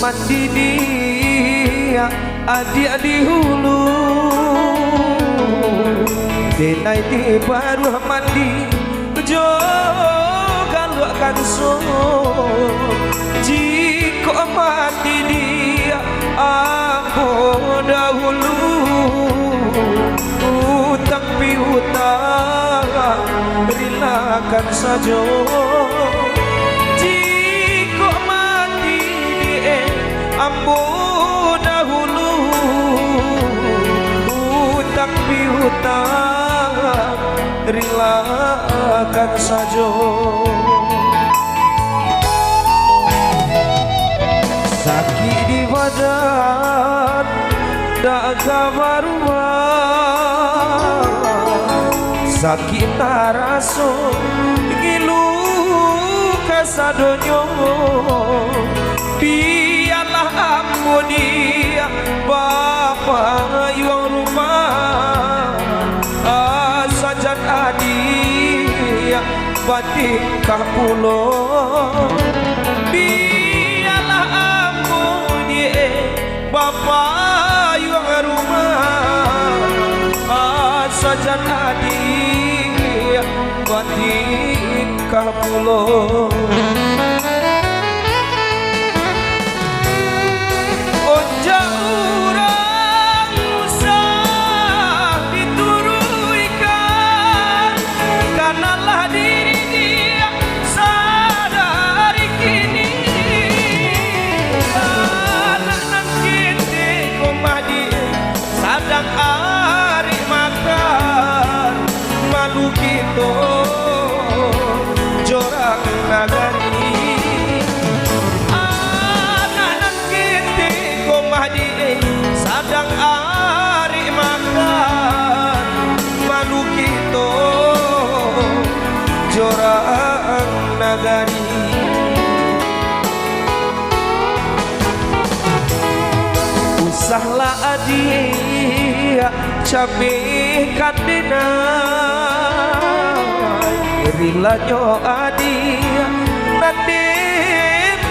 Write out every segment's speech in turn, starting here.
mandi dia adik-adik hulu denai di baru mandi jo galuakan so jika mati dia ampun dahulu utang piutang relakan saja jika mati dia ampun dahulu utang piutang relakan saja sakit di badan tak kabar sakit taraso ngilu kasadonyo biarlah aku dia bapa yang rumah sajan adik batikah pulo biarlah aku dia bapa yang rumah sajan adik batikah pulo nagari usahlah adik cabai kandena rilanya adik nanti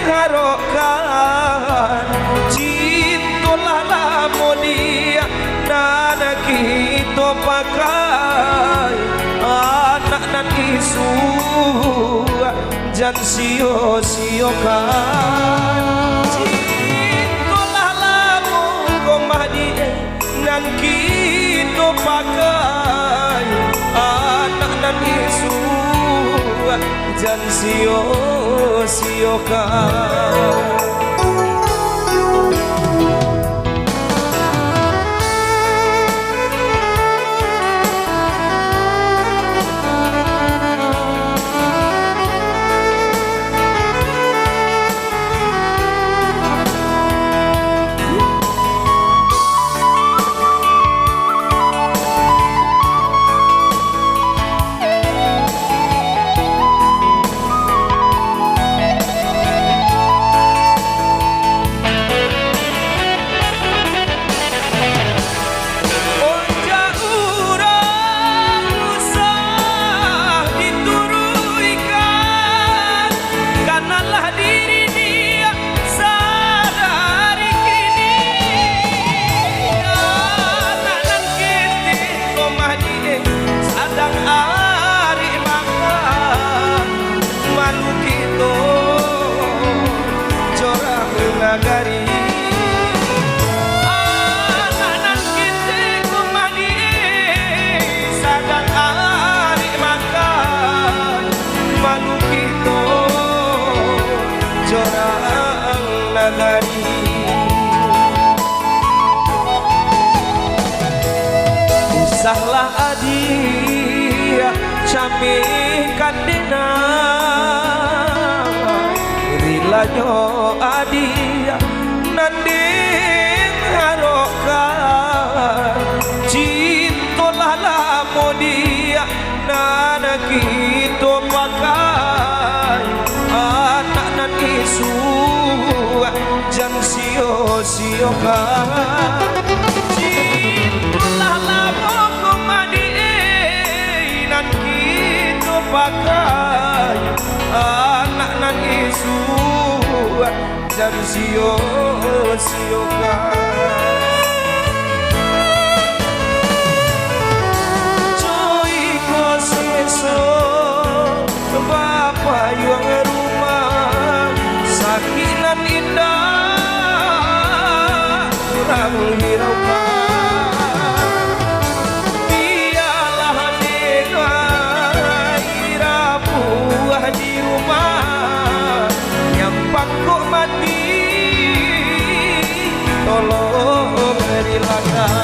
harokan cintalah lamo dia nana kita pakai anak nan isu jan sio-siokan cintalah lamu komah dia nan kita pakai anak nan isu jan sio-siokan nagari anak kita kumadi sadang ari makan malu kita jorang nagari usahlah adik cabai kandena rilanyo adik nanding harokan cintalah lamo dia nana kita pakai anak nan isu jan sio-siokan cintalah lamo komadi nan kita pakai anak nan isu jan sio-siokan. Bapak yang rumah sakinan indah kurang hiraukan. Biarlah dengar ira buah di rumah yang pangkok mati tolong relakan.